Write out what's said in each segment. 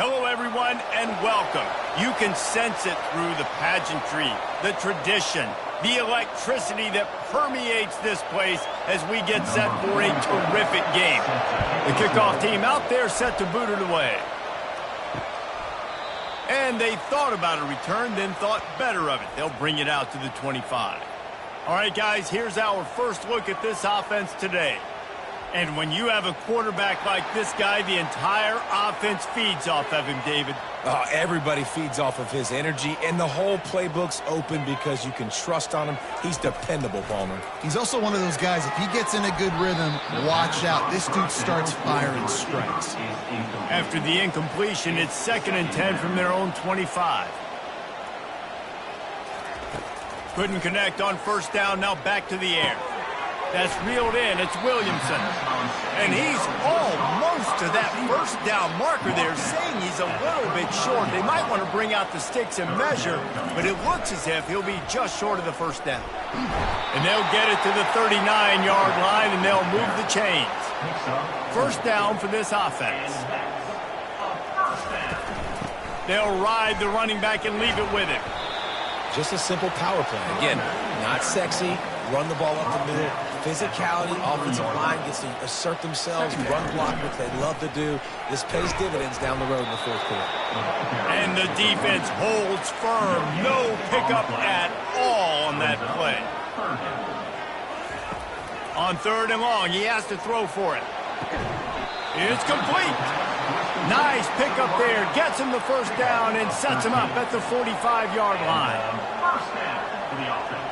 Hello, everyone, and welcome. You can sense it through the pageantry, the tradition, the electricity that permeates this place as we get set for a terrific game. The kickoff team out there set to boot it away. And they thought about a return, then thought better of it. They'll bring it out to the 25. All right, guys, here's our first look at this offense today. And when you have a quarterback like this guy, the entire offense feeds off of him, David. Everybody feeds off of his energy, and the whole playbook's open because you can trust on him. He's dependable, Palmer. He's also one of those guys, if he gets in a good rhythm, watch out. This dude starts firing strikes. After the incompletion, it's 2nd and 10 from their own 25. Couldn't connect on first down, now back to the air. That's reeled in. It's Williamson. And he's almost to that first down marker there, saying he's a little bit short. They might want to bring out the sticks and measure, but it looks as if he'll be just short of the first down. And they'll get it to the 39-yard line, and they'll move the chains. First down for this offense. They'll ride the running back and leave it with him. Just a simple power play. Again, not sexy. Run the ball up the middle. Physicality, offensive line gets to assert themselves, run block, which they love to do. This pays dividends down the road in the fourth quarter. And the defense holds firm. No pickup at all on that play. On 3rd and long, he has to throw for it. It's complete. Nice pickup there. Gets him the first down and sets him up at the 45-yard line. First down for the offense.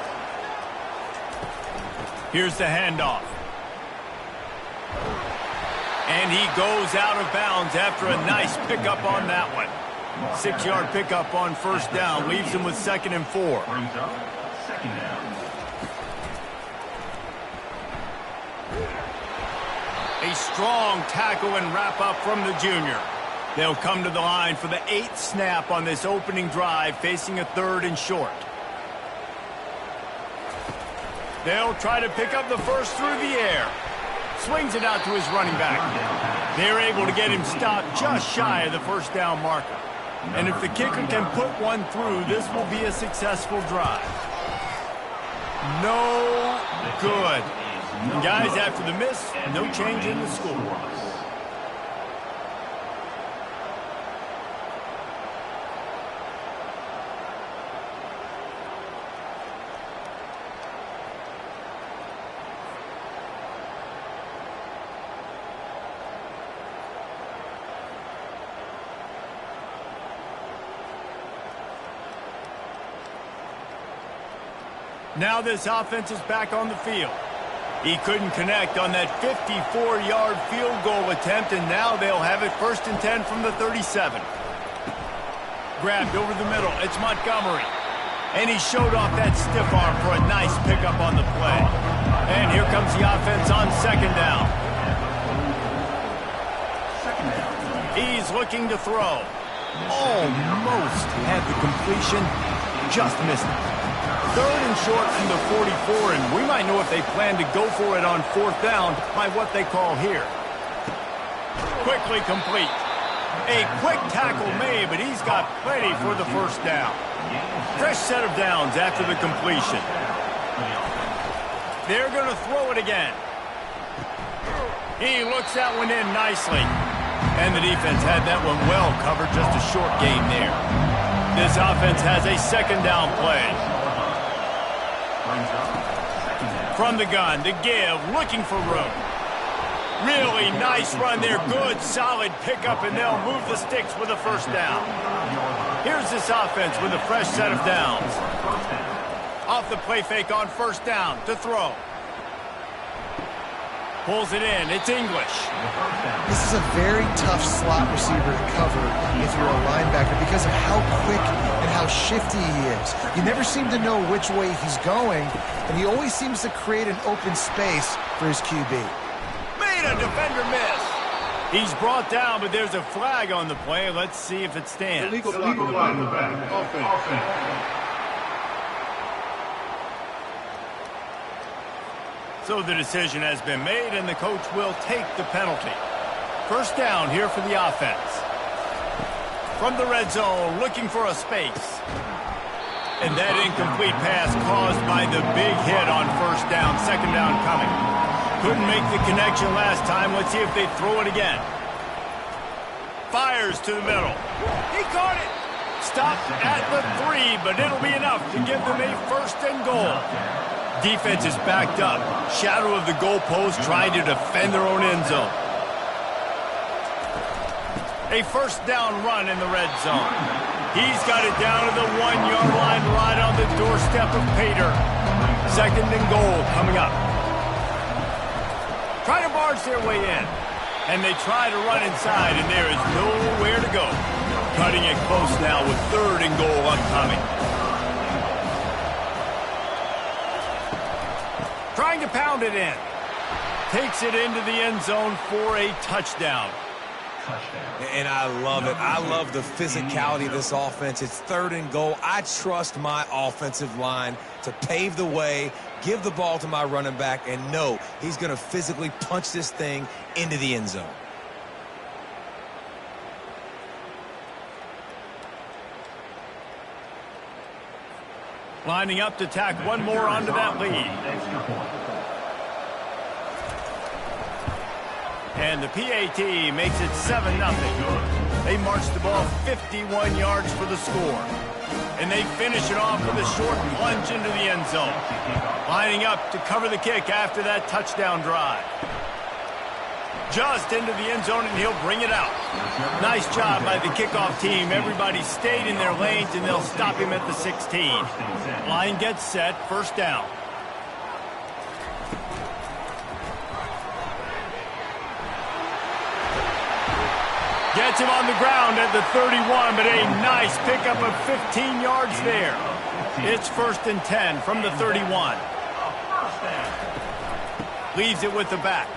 Here's the handoff. And he goes out of bounds after a nice pickup on that one. 6-yard pickup on first down. Leaves him with 2nd and 4. Brings up 2nd down. A strong tackle and wrap-up from the junior. They'll come to the line for the 8th snap on this opening drive, facing a 3rd and short. They'll try to pick up the first through the air. Swings it out to his running back. They're able to get him stopped just shy of the first down marker. And if the kicker can put one through, this will be a successful drive. No good. And guys, after the miss, no change in the score. Now this offense is back on the field. He couldn't connect on that 54-yard field goal attempt, and now they'll have it 1st and 10 from the 37. Grabbed over the middle. It's Montgomery. And he showed off that stiff arm for a nice pickup on the play. And here comes the offense on 2nd down. He's looking to throw. Almost had the completion. Just missed it. 3rd and short from the 44, and we might know if they plan to go for it on 4th down by what they call here. Quickly complete. A quick tackle made, but he's got plenty for the first down. Fresh set of downs after the completion. They're going to throw it again. He looks that one in nicely. And the defense had that one well covered, just a short gain there. This offense has a 2nd down play. From the gun to give, looking for room. Really nice run there. Good, solid pickup, and they'll move the sticks with a first down. Here's this offense with a fresh set of downs. Off the play fake on first down to throw. Pulls it in. It's English. This is a very tough slot receiver to cover if you're a linebacker because of how quick and how shifty he is. You never seem to know which way he's going, and he always seems to create an open space for his QB. Made a defender miss. He's brought down, but there's a flag on the play. Let's see if it stands. Illegal flag in the back. Offense. So the decision has been made, and the coach will take the penalty. First down here for the offense. from the red zone, looking for a space. And that incomplete pass caused by the big hit on first down, second down coming. Couldn't make the connection last time. Let's see if they throw it again. Fires to the middle. He caught it. Stopped at the 3, but it'll be enough to give them a first and goal. Defense is backed up. Shadow of the goalpost, trying to defend their own end zone. A first down run in the red zone. He's got it down to the 1-yard line right on the doorstep of Pater. Second and goal coming up. Try to barge their way in. And they try to run inside, and there is nowhere to go. Cutting it close now with third and goal upcoming. Trying to pound it in. Takes it into the end zone for a touchdown. And I love it. I love the physicality of this offense. It's third and goal. I trust my offensive line to pave the way, give the ball to my running back, and know he's going to physically punch this thing into the end zone. Lining up to tack one more onto that lead. And the PAT makes it 7-0. They march the ball 51 yards for the score. And they finish it off with a short plunge into the end zone. Lining up to cover the kick after that touchdown drive. Just into the end zone, and he'll bring it out. Nice job by the kickoff team. Everybody stayed in their lanes, and they'll stop him at the 16. Line gets set, first down. Gets him on the ground at the 31, but a nice pickup of 15 yards there. It's first and 10 from the 31. Leaves it with the back.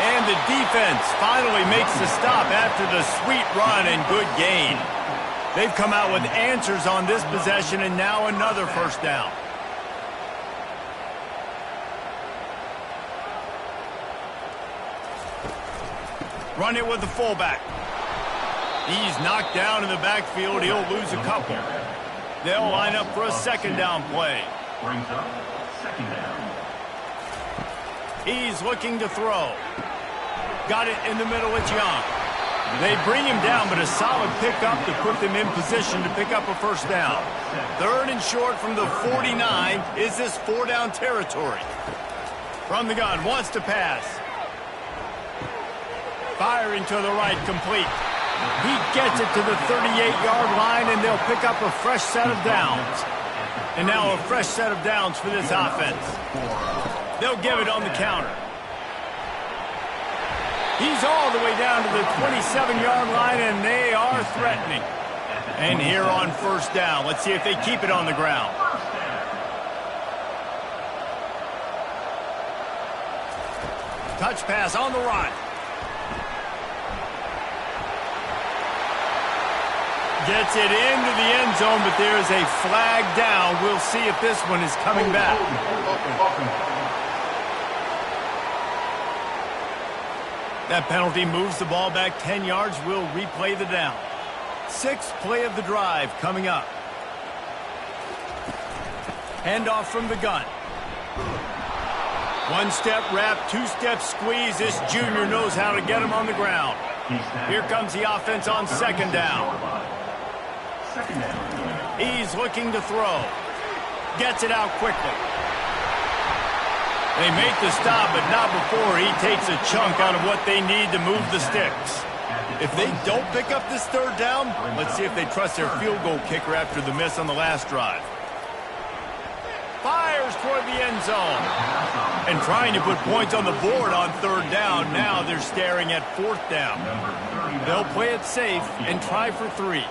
And the defense finally makes the stop after the sweet run and good gain. They've come out with answers on this possession, and now another first down. Run it with the fullback. He's knocked down in the backfield. He'll lose a couple. They'll line up for a second down play. Brings up second down. He's looking to throw. Got it in the middle. It's Young. They bring him down, but a solid pickup to put them in position to pick up a first down. Third and short from the 49. Is this four-down territory? From the gun, wants to pass. Firing to the right, complete. He gets it to the 38-yard line, and they'll pick up a fresh set of downs. And now a fresh set of downs for this offense. They'll give it on the counter. He's all the way down to the 27-yard line, and they are threatening. And here on first down, let's see if they keep it on the ground. Touch pass on the right. Gets it into the end zone, but there is a flag down. We'll see if this one is coming back. That penalty moves the ball back 10 yards. We'll replay the down. Sixth play of the drive coming up. Handoff from the gun. One-step wrap, two-step squeeze. This junior knows how to get him on the ground. Here comes the offense on second down. He's looking to throw. Gets it out quickly. They make the stop, but not before he takes a chunk out of what they need to move the sticks. If they don't pick up this third down, let's see if they trust their field goal kicker after the miss on the last drive. Fires toward the end zone. And trying to put points on the board on third down. Now they're staring at fourth down. They'll play it safe and try for 3.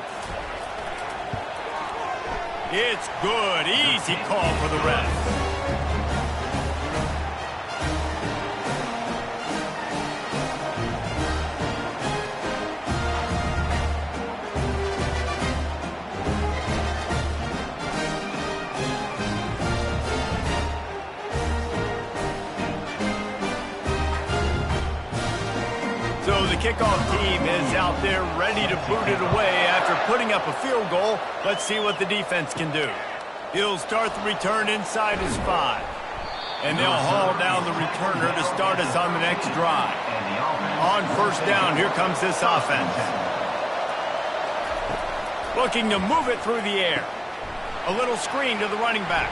It's good. Easy call for the ref. the kickoff team is out there ready to boot it away after putting up a field goal. Let's see what the defense can do. He'll start the return inside his 5. And they'll haul down the returner to start us on the next drive. On first down, here comes this offense. Looking to move it through the air. A little screen to the running back.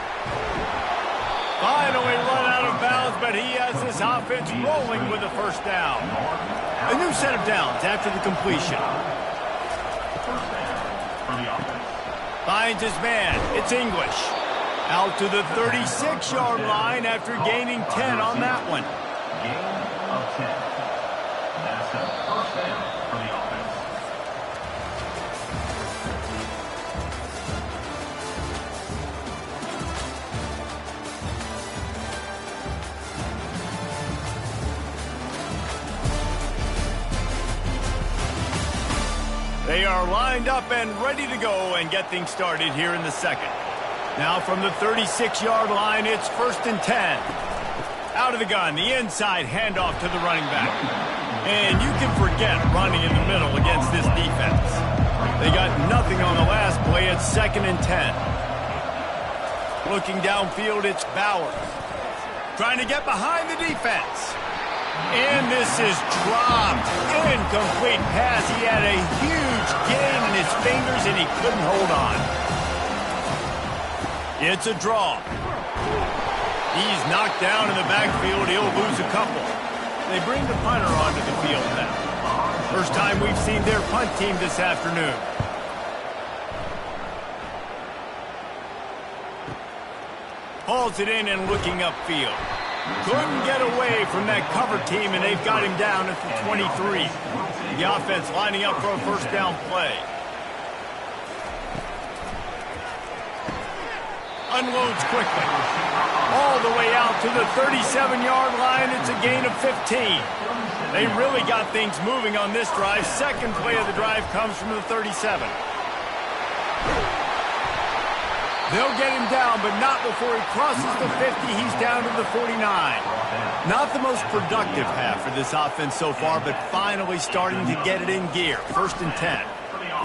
Finally run out of bounds, but he has this offense rolling with a first down. A new set of downs after the completion. Finds his man. It's English. Out to the 36-yard line after gaining 10 on that one. Gain of 10. That's a first down for the offense. They are lined up and ready to go and get things started here in the second. Now from the 36-yard line, it's 1st and 10. Out of the gun, the inside handoff to the running back. And you can forget running in the middle against this defense. They got nothing on the last play. It's 2nd and 10. Looking downfield, it's Bowers. Trying to get behind the defense. And this is dropped. Incomplete pass. He had a huge gain in his fingers, and he couldn't hold on. It's a draw. He's knocked down in the backfield. He'll lose a couple. They bring the punter onto the field now. First time we've seen their punt team this afternoon. Hauls it in and looking upfield. Couldn't get away from that cover team, and they've got him down at the 23. The offense lining up for a first down play. Unloads quickly. All the way out to the 37-yard line. It's a gain of 15. They really got things moving on this drive. Second play of the drive comes from the 37. They'll get him down, but not before he crosses the 50. He's down to the 49. Not the most productive half for this offense so far, but finally starting to get it in gear. 1st and 10.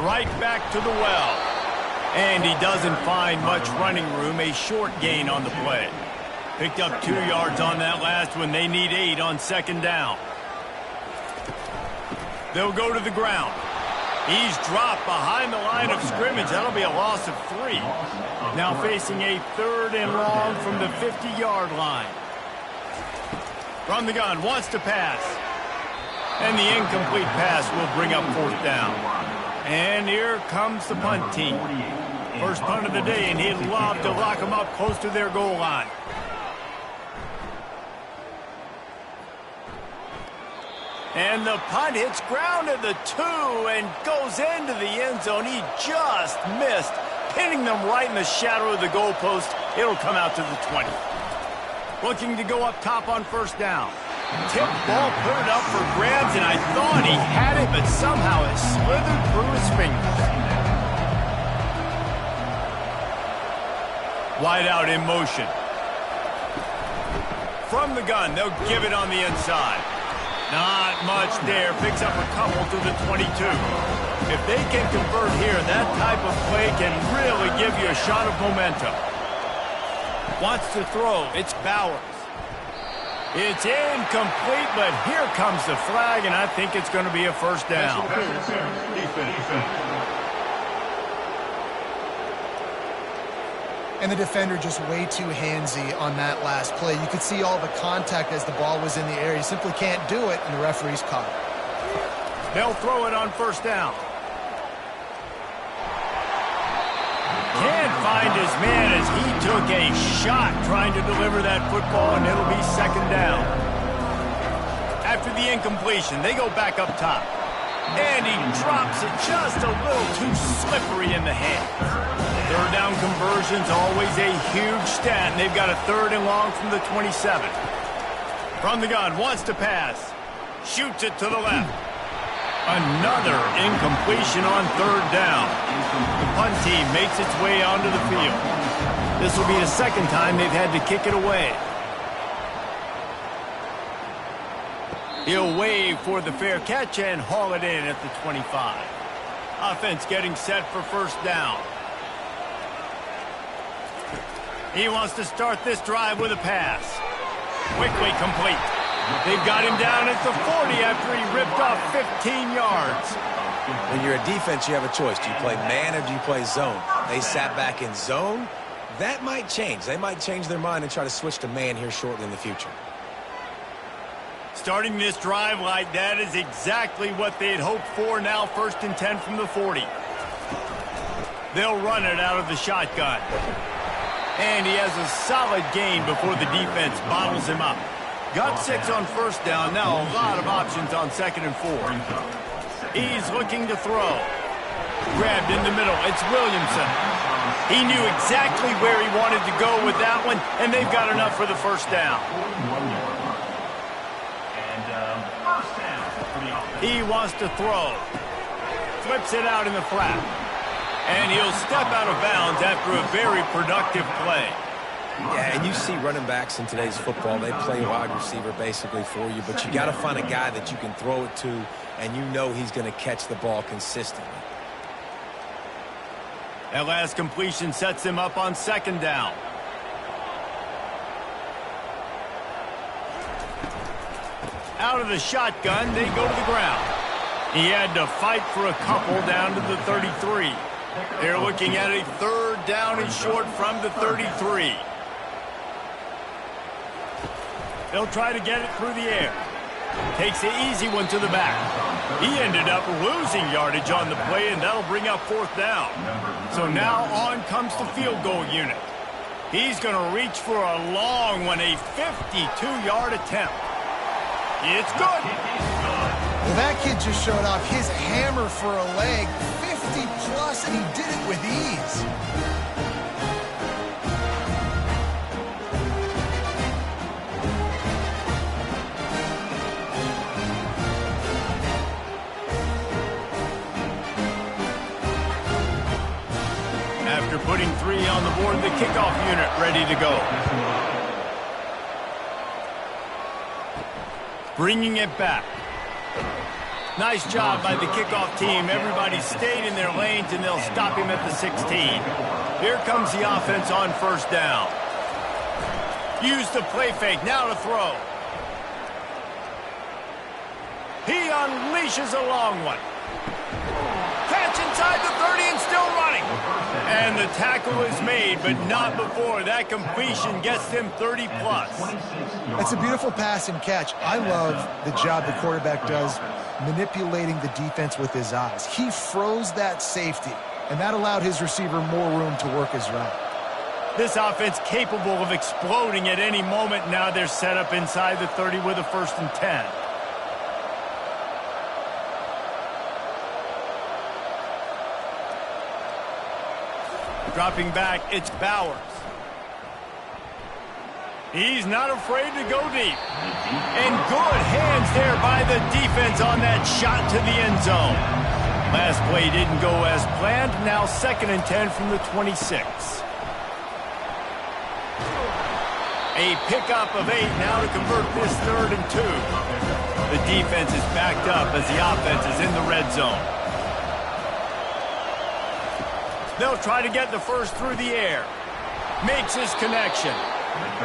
Right back to the well. And he doesn't find much running room. A short gain on the play. Picked up 2 yards on that last one. They need 8 on 2nd down. They'll go to the ground. He's dropped behind the line of scrimmage. That'll be a loss of 3. Now facing a 3rd and long from the 50-yard line. From the gun, wants to pass. And the incomplete pass will bring up 4th down. And here comes the punt team. First punt of the day, and he'd love to lock them up close to their goal line. And the punt hits ground at the 2 and goes into the end zone. He just missed, hitting them right in the shadow of the goalpost. It'll come out to the 20. Looking to go up top on first down. Tip ball, put it up for grabs, and I thought he had it, but somehow it slithered through his fingers. Wide out in motion. From the gun, they'll give it on the inside. Not much there. Picks up a couple to the 22. If they can convert here, that type of play can really give you a shot of momentum. Wants to throw. It's Bowers. It's incomplete, but here comes the flag, and I think it's going to be a first down. And the defender just way too handsy on that last play. You could see all the contact as the ball was in the air. He simply can't do it, and the referee's caught it. They'll throw it on first down. Can't find his man as he took a shot trying to deliver that football, and it'll be 2nd down. After the incompletion, they go back up top. And he drops it just a little too slippery in the hand. 3rd down conversion's always a huge stat, and they've got a 3rd and long from the 27. From the gun, wants to pass. Shoots it to the left. Another incompletion on 3rd down. The punt team makes its way onto the field. This will be the 2nd time they've had to kick it away. He'll wave for the fair catch and haul it in at the 25. Offense getting set for first down. He wants to start this drive with a pass. Quickly complete. They've got him down at the 40 after he ripped off 15 yards. When you're a defense, you have a choice. Do you play man or do you play zone? They sat back in zone. That might change. They might change their mind and try to switch to man here shortly in the future. Starting this drive like that is exactly what they had hoped for. Now 1st and 10 from the 40. They'll run it out of the shotgun. And he has a solid gain before the defense bottles him up. Got 6 on first down. Now a lot of options on 2nd and 4. He's looking to throw. Grabbed in the middle. It's Williamson. He knew exactly where he wanted to go with that one, and they've got enough for the first down. He wants to throw. Flips it out in the flat. And he'll step out of bounds after a very productive play. Yeah, and you see running backs in today's football, they play wide receiver basically for you, but you got to find a guy that you can throw it to, and you know he's going to catch the ball consistently. That last completion sets him up on 2nd down. Out of the shotgun, they go to the ground. He had to fight for a couple down to the 33. They're looking at a 3rd down and short from the 33. They'll try to get it through the air. Takes the easy one to the back. He ended up losing yardage on the play, and that'll bring up 4th down. So now on comes the field goal unit. He's going to reach for a long one, a 52-yard attempt. It's good. Well, that kid just showed off his hammer for a leg, 50-plus, and he did it with ease. After putting 3 on the board, the kickoff unit ready to go. Bringing it back. Nice job by the kickoff team. Everybody stayed in their lanes, and they'll stop him at the 16. Here comes the offense on 1st down. Use the play fake. Now to throw. He unleashes a long one. Catch inside the 30 and still running. And the tackle is made, but not before. That completion gets them 30-plus. That's a beautiful pass and catch. I love the job the quarterback does manipulating the defense with his eyes. He froze that safety, and that allowed his receiver more room to work his route. This offense capable of exploding at any moment. Now they're set up inside the 30 with a 1st and 10. Dropping back, it's Bowers. He's not afraid to go deep. And good hands there by the defense on that shot to the end zone. Last play didn't go as planned. Now 2nd and 10 from the 26. A pickup of 8 now to convert this 3rd and 2. The defense is backed up as the offense is in the red zone. They'll try to get the first through the air. Makes his connection.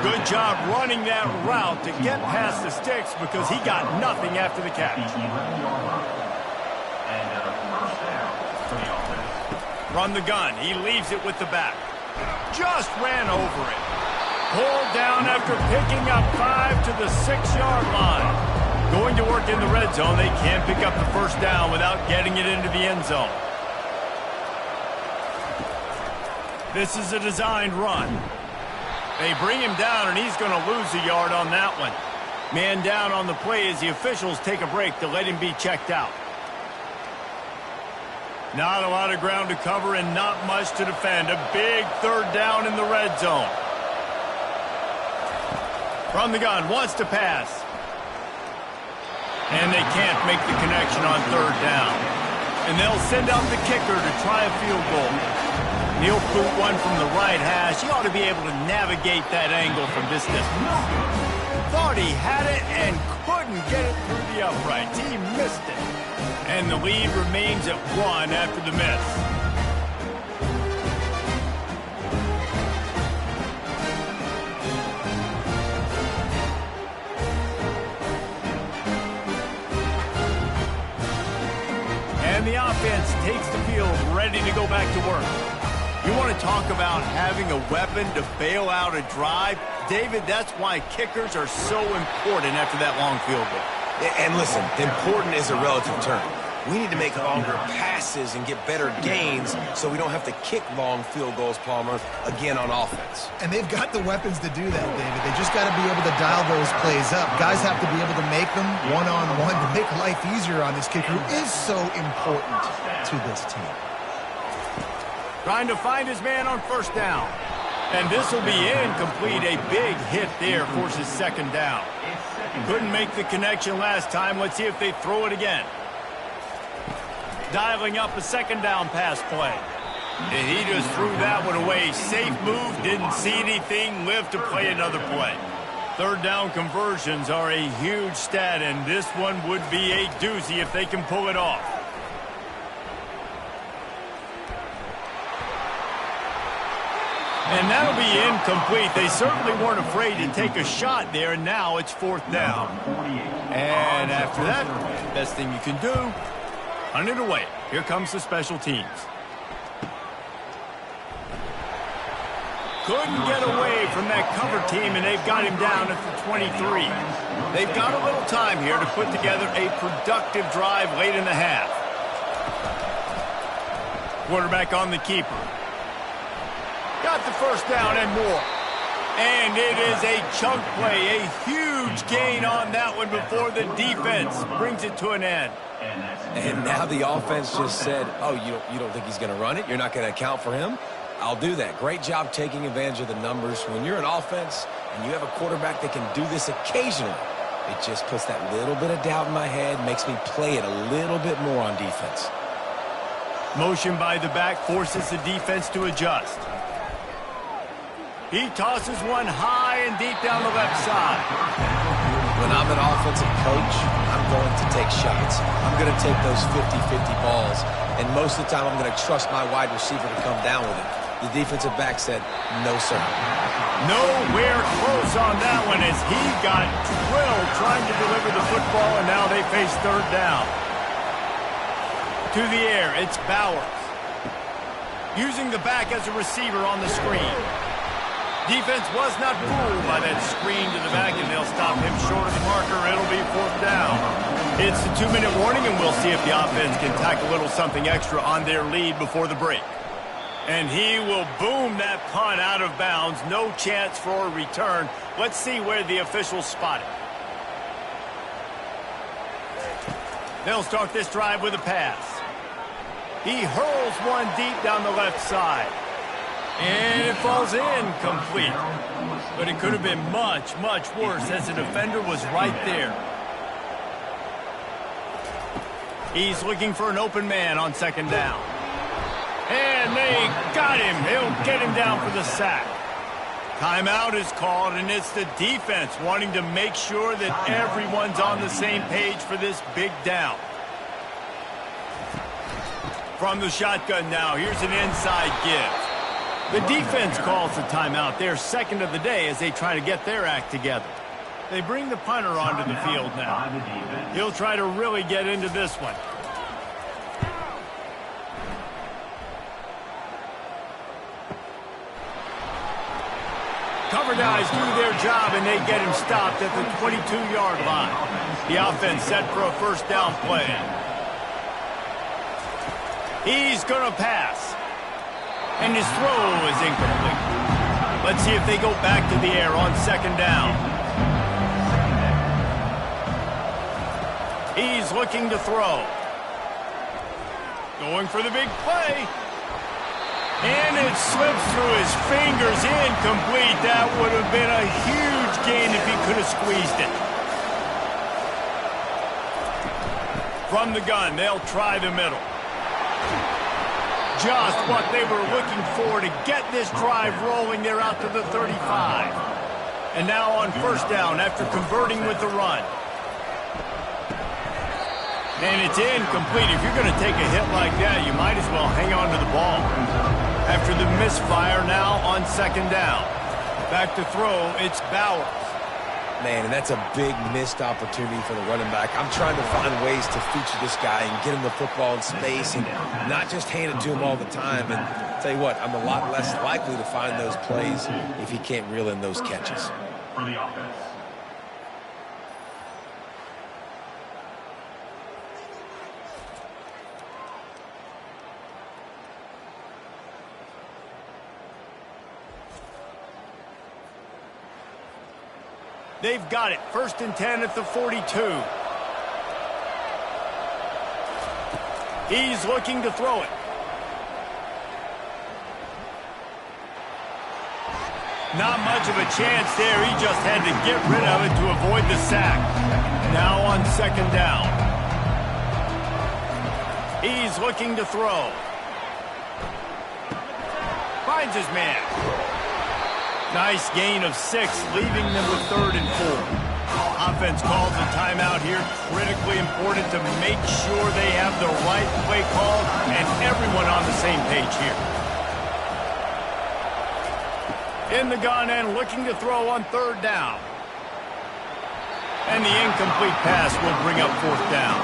Good job running that route to get past the sticks because he got nothing after the catch. Run the gun. He leaves it with the back. Just ran over it. Pulled down after picking up 5 to the 6-yard line. Going to work in the red zone. They can't pick up the first down without getting it into the end zone. This is a designed run. They bring him down, and he's going to lose a yard on that one. Man down on the play as the officials take a break to let him be checked out. Not a lot of ground to cover and not much to defend. A big 3rd down in the red zone. From the gun, wants to pass. And they can't make the connection on 3rd down. And they'll send out the kicker to try a field goal. He'll boot one from the right hash. He ought to be able to navigate that angle from this distance. Thought he had it and couldn't get it through the uprights. He missed it. And the lead remains at 1 after the miss. And the offense takes the field, ready to go back to work. You want to talk about having a weapon to bail out a drive? David, that's why kickers are so important after that long field goal. And listen, important is a relative term. We need to make longer passes and get better gains so we don't have to kick long field goals, Palmer, again on offense. And they've got the weapons to do that, David. They just got to be able to dial those plays up. Guys have to be able to make them one-on-one to make life easier on this kicker who is so important to this team. Trying to find his man on first down. And this will be incomplete. A big hit there forces second down. Couldn't make the connection last time. Let's see if they throw it again. Dialing up a second down pass play. And he just threw that one away. Safe move, didn't see anything, lived to play another play. Third down conversions are a huge stat, and this one would be a doozy if they can pull it off. And that'll be incomplete. They certainly weren't afraid to take a shot there, and now it's fourth down. And after that, best thing you can do, hunt it away. Here comes the special teams. Couldn't get away from that cover team, and they've got him down at the 23. They've got a little time here to put together a productive drive late in the half. Quarterback on the keeper. Got the first down and more. And it is a chunk play, a huge gain on that one before the defense brings it to an end. And now the offense just said, oh, you don't think he's going to run it? You're not going to account for him? I'll do that. Great job taking advantage of the numbers. When you're an offense and you have a quarterback that can do this occasionally, it just puts that little bit of doubt in my head, makes me play it a little bit more on defense. Motion by the back forces the defense to adjust. He tosses one high and deep down the left side. When I'm an offensive coach, I'm going to take shots. I'm going to take those 50-50 balls, and most of the time I'm going to trust my wide receiver to come down with it. The defensive back said, no, sir. Nowhere close on that one as he got drilled trying to deliver the football, and now they face third down. To the air, it's Bowers. Using the back as a receiver on the screen. Defense was not fooled by that screen to the back, and they'll stop him short of the marker. It'll be fourth down. It's the 2-minute warning, and we'll see if the offense can tack a little something extra on their lead before the break. And he will boom that punt out of bounds. No chance for a return. Let's see where the officials spot it. They'll start this drive with a pass. He hurls one deep down the left side. And it falls incomplete. But it could have been much, much worse as the defender was right there. He's looking for an open man on second down. And they got him. He'll get him down for the sack. Timeout is called, and it's the defense wanting to make sure that everyone's on the same page for this big down. From the shotgun now, here's an inside give. The defense calls the timeout, their second of the day, as they try to get their act together. They bring the punter onto the field now. He'll try to really get into this one. Cover guys do their job, and they get him stopped at the 22-yard line. The offense set for a first down play. He's going to pass. And his throw is incomplete. Let's see if they go back to the air on second down. He's looking to throw. Going for the big play. And it slips through his fingers, incomplete. That would have been a huge gain if he could have squeezed it. From the gun, they'll try the middle. Just what they were looking for to get this drive rolling. They're out to the 35. And now on first down after converting with the run. And it's incomplete. If you're going to take a hit like that, you might as well hang on to the ball. After the misfire, now on second down. Back to throw, it's Bowers. Man, and that's a big missed opportunity for the running back. I'm trying to find ways to feature this guy and get him the football in space and not just hand it to him all the time. And tell you what, I'm a lot less likely to find those plays if he can't reel in those catches. For the offense. They've got it. 1st and 10 at the 42. He's looking to throw it. Not much of a chance there. He just had to get rid of it to avoid the sack. Now on second down. He's looking to throw. Finds his man. Nice gain of 6, leaving them with 3rd and 4. Offense calls a timeout here. Critically important to make sure they have the right play call and everyone on the same page here. In the gun and looking to throw on 3rd down. And the incomplete pass will bring up 4th down.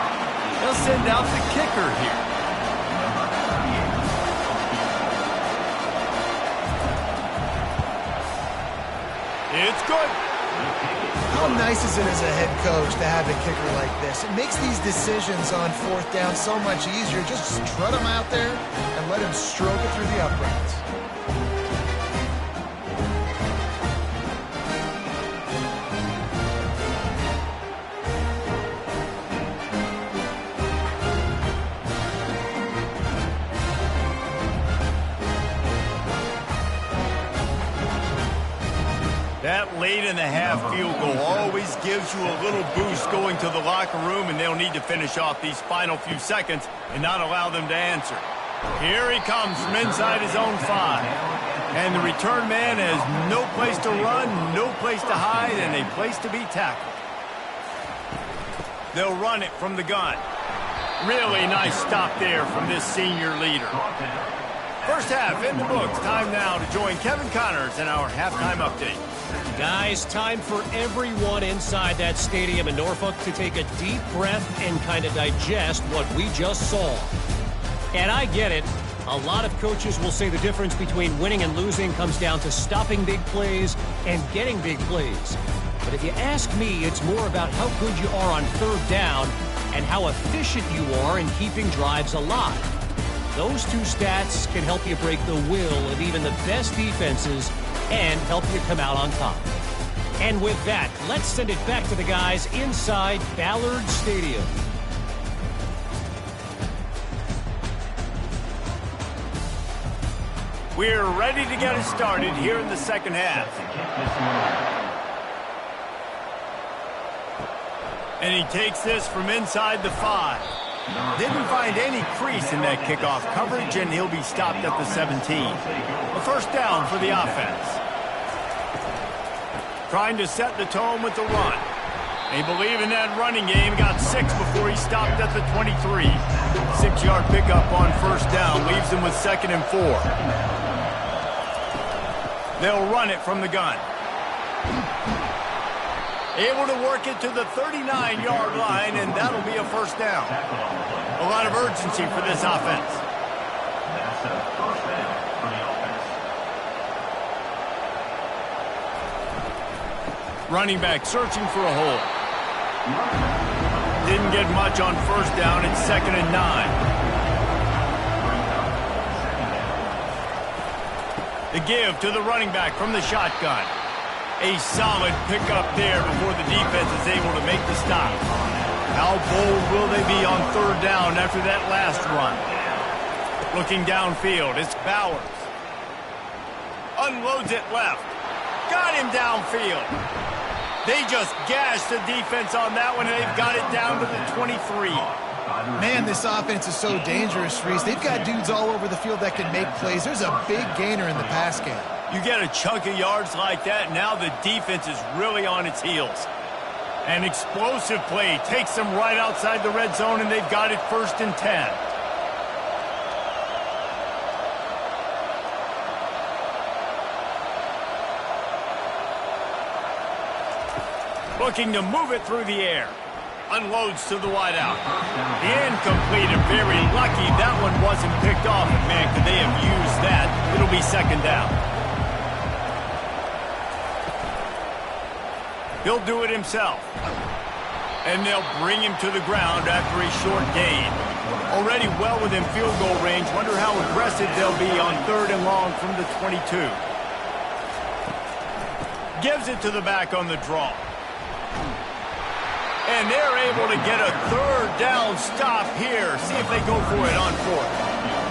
They'll send out the kicker here. It's good. How nice is it as a head coach to have a kicker like this? It makes these decisions on 4th down so much easier. Just strut him out there and let him stroke it through the uprights. That late-in-the-half field goal always gives you a little boost going to the locker room, and they'll need to finish off these final few seconds and not allow them to answer. Here he comes from inside his own 5. And the return man has no place to run, no place to hide, and a place to be tackled. They'll run it from the gun. Really nice stop there from this senior leader. First half in the books. Time now to join Kevin Connors in our halftime update. Guys, time for everyone inside that stadium in Norfolk to take a deep breath and kind of digest what we just saw. And I get it. A lot of coaches will say the difference between winning and losing comes down to stopping big plays and getting big plays. But if you ask me, it's more about how good you are on 3rd down and how efficient you are in keeping drives alive. Those two stats can help you break the will of even the best defenses and help you come out on top. And with that, let's send it back to the guys inside Ballard Stadium. We're ready to get it started here in the second half. And he takes this from inside the 5. Didn't find any crease in that kickoff coverage, and he'll be stopped at the 17. A first down for the offense. Trying to set the tone with the run. They believe in that running game. Got 6 before he stopped at the 23. 6-yard pickup on first down. Leaves him with 2nd and 4. They'll run it from the gun. Able to work it to the 39-yard line, and that'll be a first down. A lot of urgency for this offense. That's a first down for the offense. Running back searching for a hole. Didn't get much on first down. It's 2nd and 9. The give to the running back from the shotgun. A solid pickup there before the defense is able to make the stop. How bold will they be on 3rd down after that last run? Looking downfield, it's Bowers. Unloads it left. Got him downfield. They just gashed the defense on that one, and they've got it down to the 23. Man, this offense is so dangerous, Reese. They've got dudes all over the field that can make plays. There's a big gainer in the pass game. You get a chunk of yards like that, now the defense is really on its heels. An explosive play takes them right outside the red zone, and they've got it 1st and 10. Looking to move it through the air. Unloads to the wideout. Incomplete, and very lucky that one wasn't picked off. And man, could they have used that? It'll be 2nd down. He'll do it himself. And they'll bring him to the ground after a short gain. Already well within field goal range. Wonder how aggressive they'll be on 3rd and long from the 22. Gives it to the back on the draw. And they're able to get a 3rd down stop here. See if they go for it on 4th.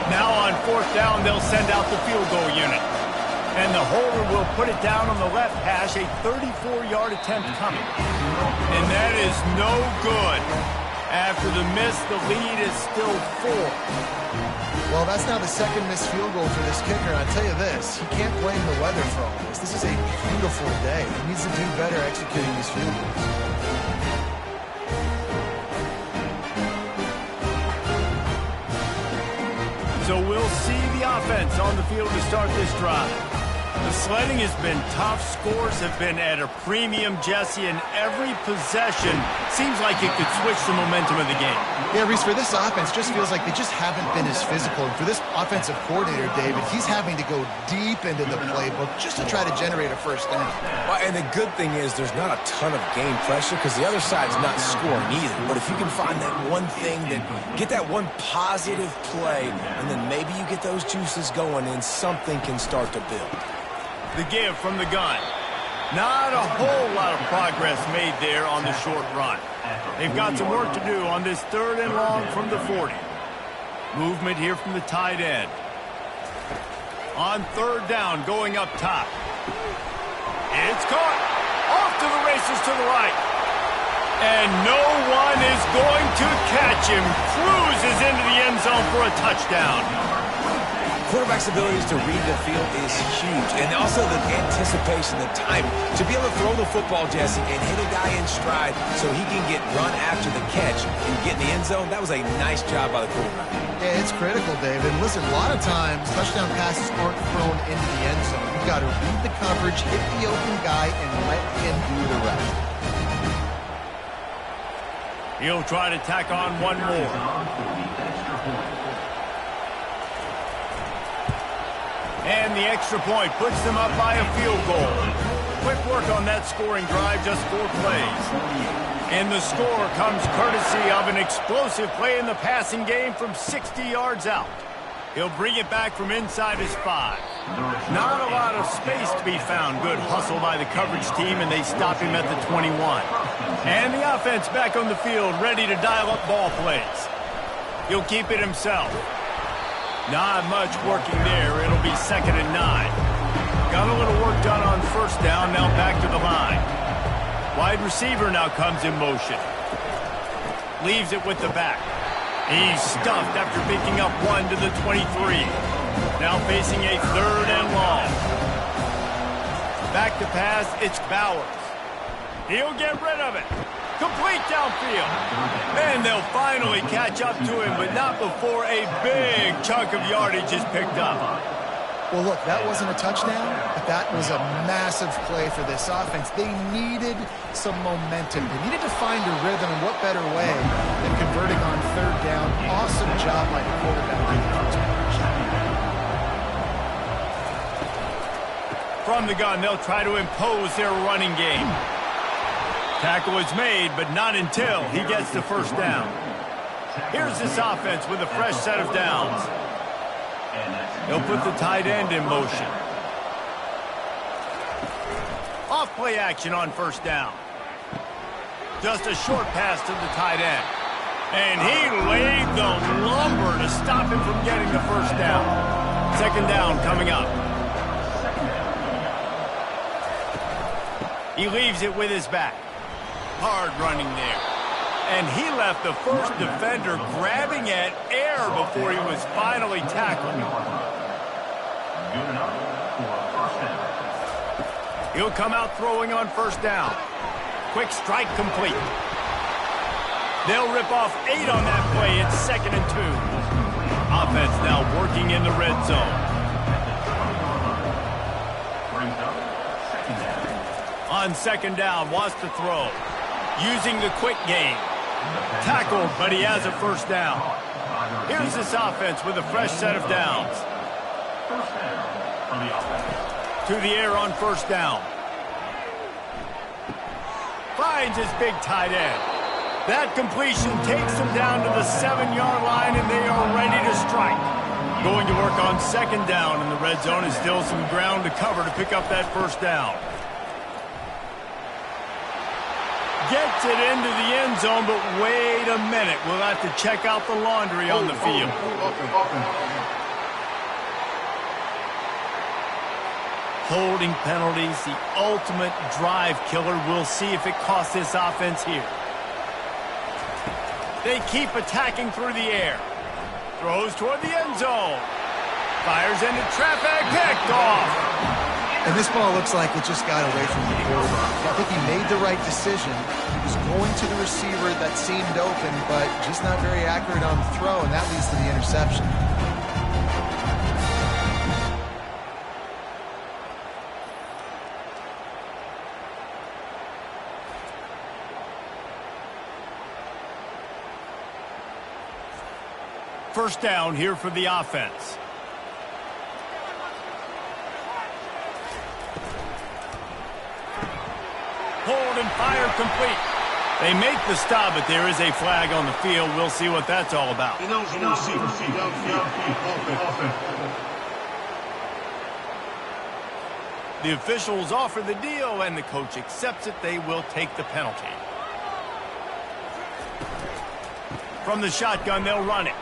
Now on 4th down, they'll send out the field goal unit. And the holder will put it down on the left hash, a 34-yard attempt coming. And that is no good. After the miss, the lead is still 4. Well, that's now the 2nd missed field goal for this kicker. And I'll tell you this, he can't blame the weather for all this. This is a beautiful day. He needs to do better executing these field goals. So we'll see the offense on the field to start this drive. The sledding has been tough. Scores have been at a premium, Jesse, and every possession seems like it could switch the momentum of the game. Yeah, Reese, for this offense, just feels like they just haven't been as physical. And for this offensive coordinator, David, he's having to go deep into the playbook just to try to generate a 1st down. Well, and the good thing is there's not a ton of game pressure because the other side's not scoring either. But if you can find that one thing, that get that one positive play, and then maybe you get those juices going and something can start to build. The give from the gun. Not a whole lot of progress made there on the short run. They've got some work to do on this 3rd and long from the 40. Movement here from the tight end. On 3rd down, going up top. It's caught. Off to the races to the right. And no one is going to catch him. Cruises into the end zone for a touchdown. Quarterback's abilities to read the field is huge, and also the anticipation, the time to be able to throw the football, Jesse, and hit a guy in stride so he can get run after the catch and get in the end zone. That was a nice job by the quarterback. Yeah, it's critical, David. Listen, a lot of times touchdown passes aren't thrown into the end zone. You've got to read the coverage, hit the open guy, and let him do the rest. He'll try to tack on one more. And the extra point puts them up by a field goal. Quick work on that scoring drive, just 4 plays. And the score comes courtesy of an explosive play in the passing game from 60 yards out. He'll bring it back from inside his 5. Not a lot of space to be found. Good hustle by the coverage team, and they stop him at the 21. And the offense back on the field, ready to dial up ball plays. He'll keep it himself. Not much working there. It'll be 2nd and 9. Got a little work done on 1st down. Now back to the line. Wide receiver now comes in motion. Leaves it with the back. He's stuffed after picking up 1 to the 23. Now facing a 3rd and long. Back to pass. It's Bowers. He'll get rid of it. Complete downfield. And they'll finally catch up to him, but not before a big chunk of yardage is picked up. Well, look, that wasn't a touchdown, but that was a massive play for this offense. They needed some momentum. They needed to find a rhythm, and what better way than converting on 3rd down. Awesome job by the quarterback. From the gun, they'll try to impose their running game. Tackle is made, but not until he gets the 1st down. Here's this offense with a fresh set of downs. He'll put the tight end in motion. Off play action on 1st down. Just a short pass to the tight end. And he laid the lumber to stop him from getting the 1st down. 2nd down coming up. He leaves it with his back. Hard running there. And he left the first defender grabbing at air before he was finally tackled. first down. He'll come out throwing on first down. Quick strike complete. They'll rip off 8 on that play. It's 2nd and 2. Offense now working in the red zone. Brings up second down. On 2nd down, wants to throw. Using the quick game. Tackled, but he has a first down. Here's this offense with a fresh set of downs. First down for the offense. To the air on first down. Finds his big tight end. That completion takes them down to the 7-yard line, and they are ready to strike. Going to work on 2nd down in the red zone is still some ground to cover to pick up that first down. Gets it into the end zone, but wait a minute. We'll have to check out the laundry on the field. Holding penalties, the ultimate drive killer. We'll see if it costs this offense here. They keep attacking through the air. Throws toward the end zone. Fires into traffic. Picked off. And this ball looks like it just got away from the quarterback. I think he made the right decision. He was going to the receiver that seemed open, but just not very accurate on the throw, and that leads to the interception. First down here for the offense. Hold and fire complete. They make the stop, but there is a flag on the field. We'll see what that's all about. The officials offer the deal, and the coach accepts it. They will take the penalty. From the shotgun, they'll run it.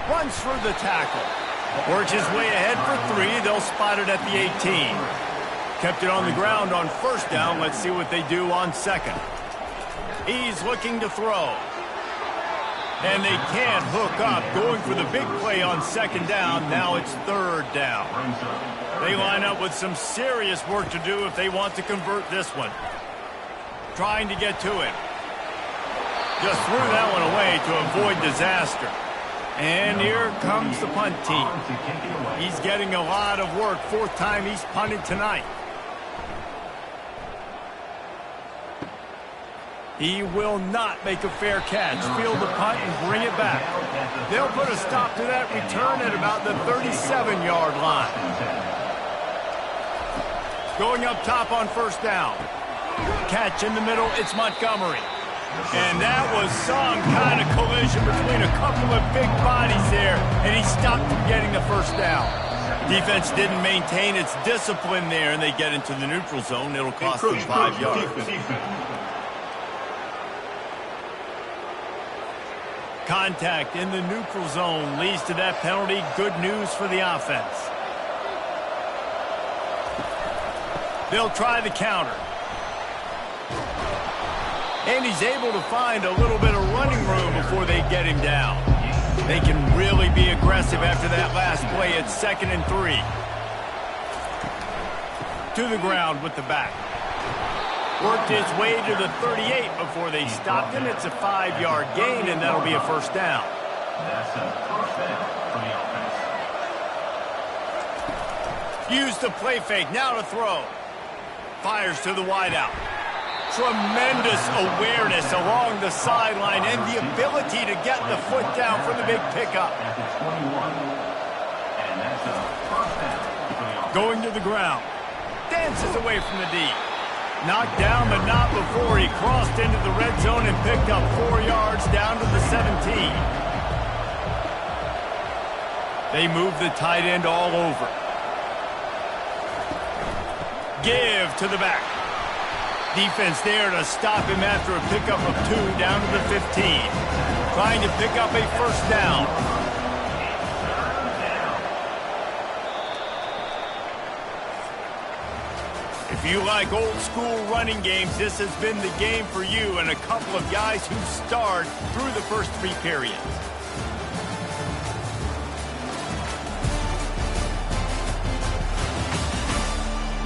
Runs through the tackle. Works his way ahead for 3. They'll spot it at the 18. Kept it on the ground on first down. Let's see what they do on 2nd. He's looking to throw. And they can't hook up. Going for the big play on 2nd down. Now it's 3rd down. They line up with some serious work to do if they want to convert this one. Trying to get to it. Just threw that one away to avoid disaster. And here comes the punt team. He's getting a lot of work. 4th time he's punted tonight. He will not make a fair catch. Field the punt and bring it back. They'll put a stop to that return at about the 37-yard line. Going up top on first down. Catch in the middle. It's Montgomery. And that was some kind of collision between a couple of big bodies there, and he stopped from getting the first down. Defense didn't maintain its discipline there, and they get into the neutral zone. It'll cost them 5 yards. Contact in the neutral zone leads to that penalty. Good news for the offense. They'll try the counter. And he's able to find a little bit of running room before they get him down. They can really be aggressive after that last play. It's 2nd and 3. To the ground with the back. Worked his way to the 38 before they stopped him. It's a 5-yard gain, and that'll be a first down. That's a first down for the offense. Use the play fake. Now to throw. Fires to the wideout. Tremendous awareness along the sideline and the ability to get the foot down for the big pickup. At the 21. And that's a first down for the offense. Going to the ground. Dances away from the D. Knocked down, but not before he crossed into the red zone and picked up 4 yards down to the 17. They move the tight end all over. Give to the back. Defense there to stop him after a pickup of 2 down to the 15. Trying to pick up a first down. If you like old school running games, this has been the game for you and a couple of guys who starred through the first 3 periods.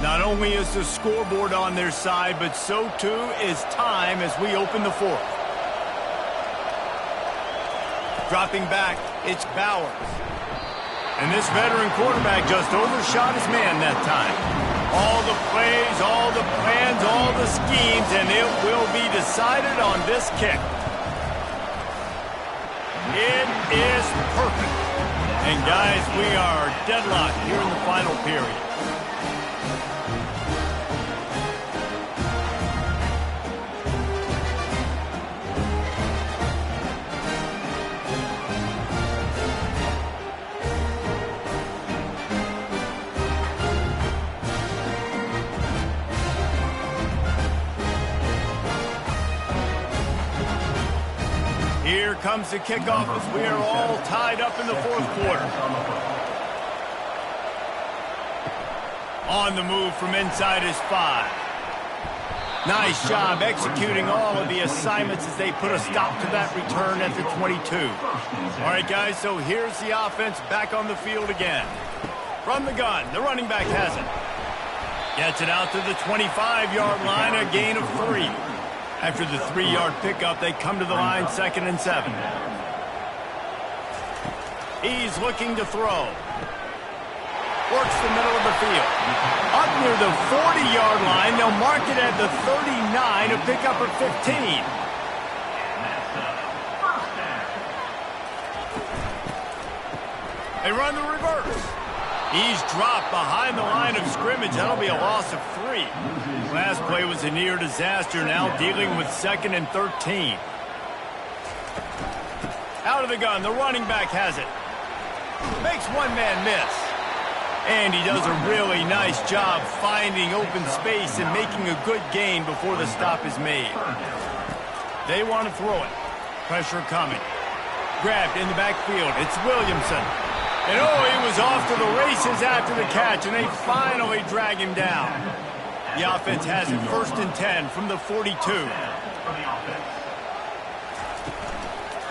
Not only is the scoreboard on their side, but so too is time as we open the fourth. Dropping back, it's Bowers. And this veteran quarterback just overshot his man that time. All the plays, all the plans, all the schemes, and it will be decided on this kick. It is perfect. And guys, we are deadlocked here in the final period. Here comes the kickoff as we are all tied up in the fourth quarter. On the move from inside his 5. Nice job executing all of the assignments as they put a stop to that return at the 22. All right, guys, so here's the offense back on the field again. From the gun, the running back has it. Gets it out to the 25-yard line, a gain of 3. After the 3-yard pickup, they come to the line 2nd and 7. He's looking to throw. Works the middle of the field. Up near the 40-yard line, they'll mark it at the 39, a pickup of 15. They run the reverse. He's dropped behind the line of scrimmage. That'll be a loss of 3. Last play was a near disaster, now dealing with 2nd and 13. Out of the gun, the running back has it. Makes one man miss. And he does a really nice job finding open space and making a good gain before the stop is made. They want to throw it. Pressure coming. Grabbed in the backfield. It's Williamson. And oh, he was off to the races after the catch, and they finally drag him down. The offense has it 1st and 10 from the 42.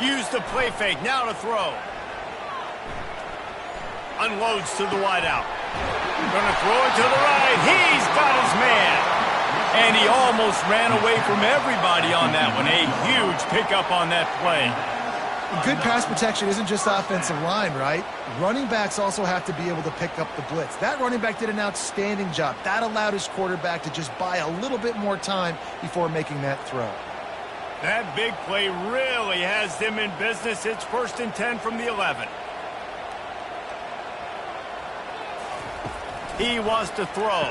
Use the play fake, now to throw. Unloads to the wideout. Gonna throw it to the right. He's got his man. And he almost ran away from everybody on that one. A huge pickup on that play. Good pass protection isn't just offensive line, right? Running backs also have to be able to pick up the blitz. That running back did an outstanding job. That allowed his quarterback to just buy a little bit more time before making that throw. That big play really has them in business. It's 1st and 10 from the 11. He wants to throw.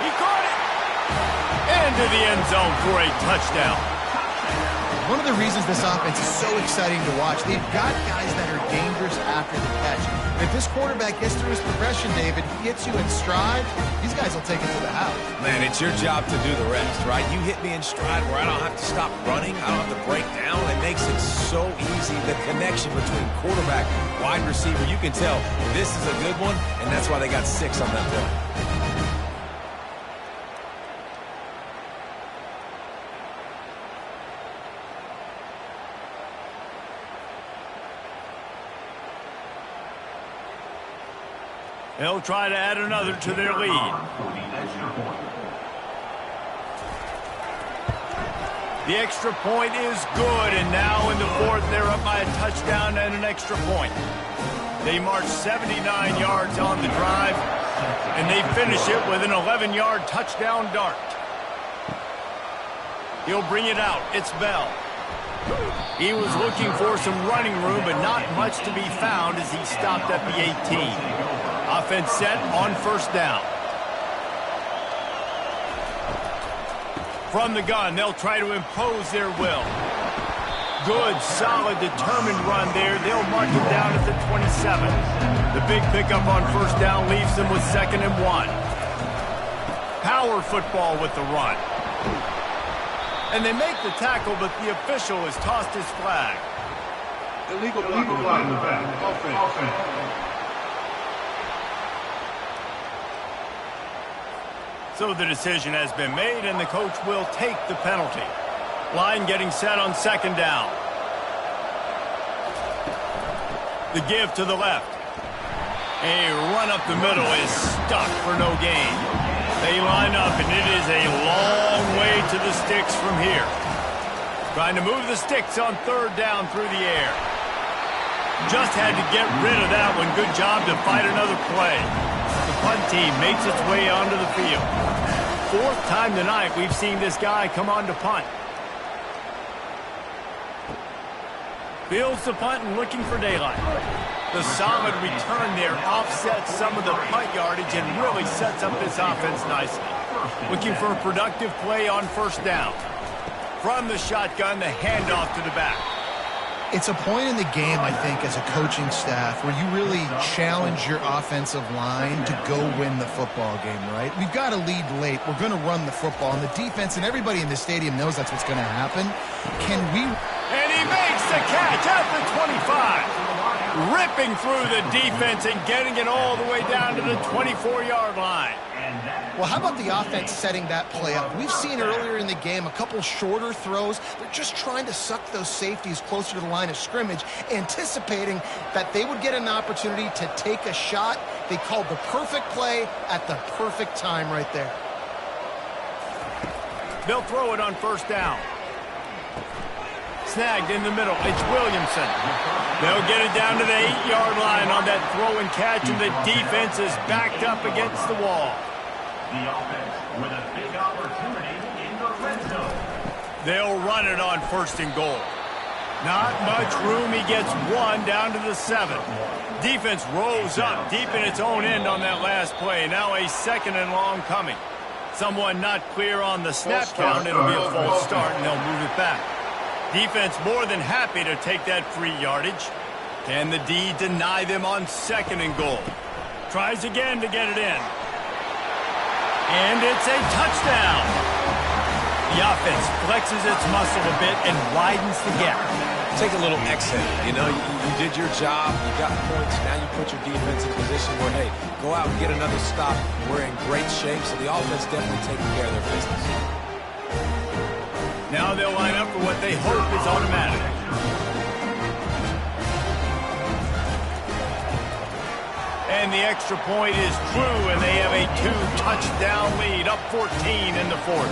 He caught it. Into the end zone for a touchdown. One of the reasons this offense is so exciting to watch, they've got guys that are dangerous after the catch. If this quarterback gets through his progression, David, he hits you in stride, these guys will take it to the house. Man, it's your job to do the rest, right? You hit me in stride where I don't have to stop running. I don't have to break down. It makes it so easy. The connection between quarterback, wide receiver, you can tell this is a good one, and that's why they got 6 on that play. They'll try to add another to their lead. The extra point is good, and now in the fourth, they're up by a touchdown and an extra point. They march 79 yards on the drive, and they finish it with an 11-yard touchdown dart. He'll bring it out. It's Bell. He was looking for some running room, but not much to be found as he stopped at the 18. Offense set on 1st down. From the gun, they'll try to impose their will. Good, solid, determined run there. They'll mark it down at the 27. The big pickup on 1st down leaves them with 2nd and 1. Power football with the run. And they make the tackle, but the official has tossed his flag. Illegal flag in the back. Offense. So the decision has been made, and the coach will take the penalty. Line getting set on 2nd down. The give to the left. A run up the middle is stuck for no gain. They line up, and it is a long way to the sticks from here. Trying to move the sticks on third down through the air. Just had to get rid of that one. Good job to fight another play. The punt team makes its way onto the field. Fourth time tonight we've seen this guy come on to punt. Fields the punt and looking for daylight. The solid return there offsets some of the punt yardage and really sets up this offense nicely. Looking for a productive play on first down. From the shotgun, the handoff to the back. It's a point in the game, I think, as a coaching staff where you really challenge your offensive line to go win the football game, right? We've got to lead late. We're going to run the football. And the defense and everybody in the stadium knows that's what's going to happen. Can we... And he makes the catch at the 25. Ripping through the defense and getting it all the way down to the 24-yard line. Well, how about the offense setting that play up? We've seen earlier in the game a couple shorter throws. They're just trying to suck those safeties closer to the line of scrimmage, anticipating that they would get an opportunity to take a shot. They called the perfect play at the perfect time right there. They'll throw it on first down. Snagged in the middle. It's Williamson. They'll get it down to the 8-yard line on that throw and catch, and the defense is backed up against the wall. The offense with a big opportunity in the red zone. They'll run it on first and goal. Not much room. He gets one down to the 7. Defense rolls up deep in its own end on that last play. Now a second and long coming. Someone not clear on the snap count. It'll be a false start, and they'll move it back. Defense more than happy to take that free yardage. Can the D deny them on second and goal? Tries again to get it in. And it's a touchdown. The offense flexes its muscle a bit and widens the gap. Take a little exhale. You know, you did your job. You got points. Now you put your defense in position where, hey, go out and get another stop. We're in great shape, so the offense definitely taking care of their business. Now they'll line up for what they hope is automatic. And the extra point is true, and they have a 2-touchdown lead, up 14 in the fourth.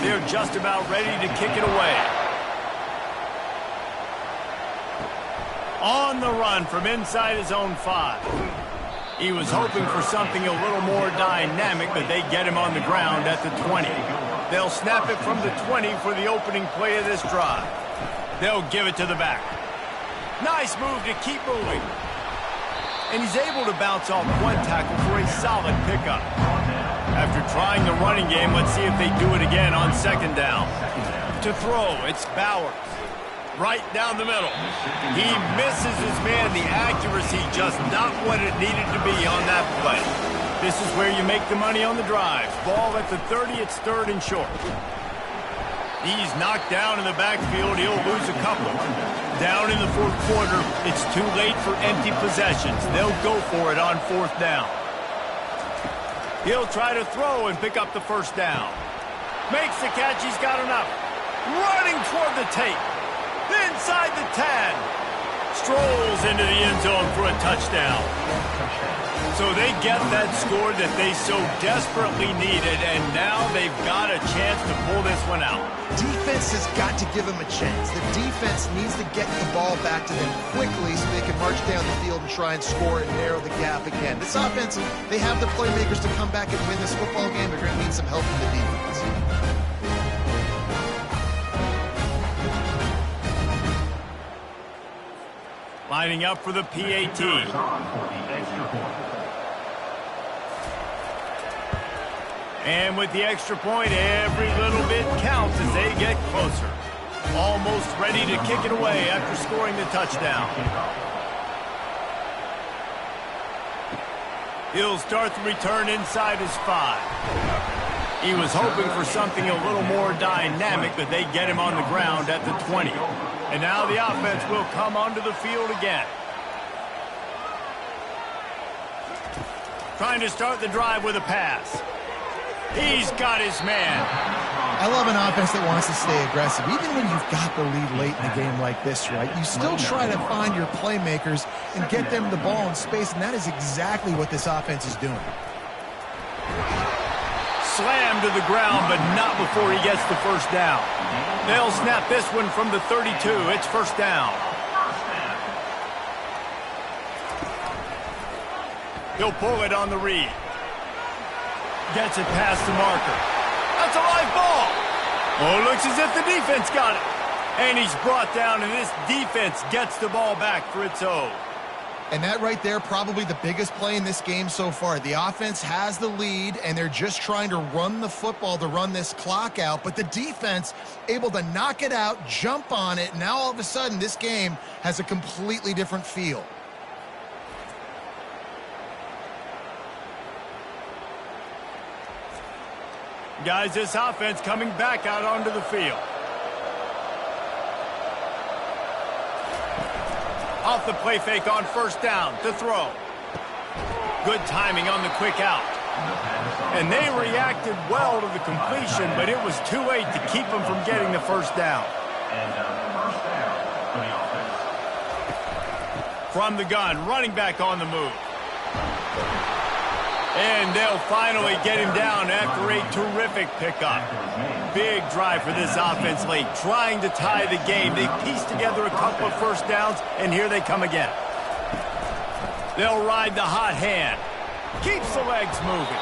They're just about ready to kick it away. On the run from inside his own 5. He was hoping for something a little more dynamic, but they get him on the ground at the 20. They'll snap it from the 20 for the opening play of this drive. They'll give it to the back. Nice move to keep moving. And he's able to bounce off one tackle for a solid pickup. After trying the running game, let's see if they do it again on second down. To throw, it's Bowers. Right down the middle. He misses his man. The accuracy just not what it needed to be on that play. This is where you make the money on the drive. Ball at the 30, it's third and short. He's knocked down in the backfield. He'll lose a couple. Down in the fourth quarter, it's too late for empty possessions. They'll go for it on fourth down. He'll try to throw and pick up the first down. Makes the catch. He's got enough. Running toward the tape. Inside the 10. Strolls into the end zone for a touchdown. So they get that score that they so desperately needed, and now they've got a chance to pull this one out. Defense has got to give them a chance. The defense needs to get the ball back to them quickly so they can march down the field and try and score and narrow the gap again. This offense, they have the playmakers to come back and win this football game. They're going to need some help from the defense. Lining up for the PAT. And with the extra point, every little bit counts as they get closer. Almost ready to kick it away after scoring the touchdown. He'll start the return inside his 5. He was hoping for something a little more dynamic, but they get him on the ground at the 20. And now the offense will come onto the field again. Trying to start the drive with a pass. He's got his man. I love an offense that wants to stay aggressive. Even when you've got the lead late in a game like this, right? You still try to find your playmakers and get them the ball in space, and that is exactly what this offense is doing. Slammed to the ground, but not before he gets the first down. They'll snap this one from the 32. It's first down. He'll pull it on the read. Gets it past the marker. That's a live ball. Oh, it looks as if the defense got it. And he's brought down, and this defense gets the ball back for its own. And that right there, probably the biggest play in this game so far. The offense has the lead, and they're just trying to run the football to run this clock out. But the defense able to knock it out, jump on it. Now all of a sudden, this game has a completely different feel. Guys, this offense coming back out onto the field. Off the play fake on first down to throw. Good timing on the quick out. And they reacted well to the completion, but it was too late to keep them from getting the first down. First down for the offense. From the gun, running back on the move. And they'll finally get him down after a terrific pickup. Big drive for this offense late, trying to tie the game. They pieced together a couple of first downs, and here they come again. They'll ride the hot hand. Keeps the legs moving.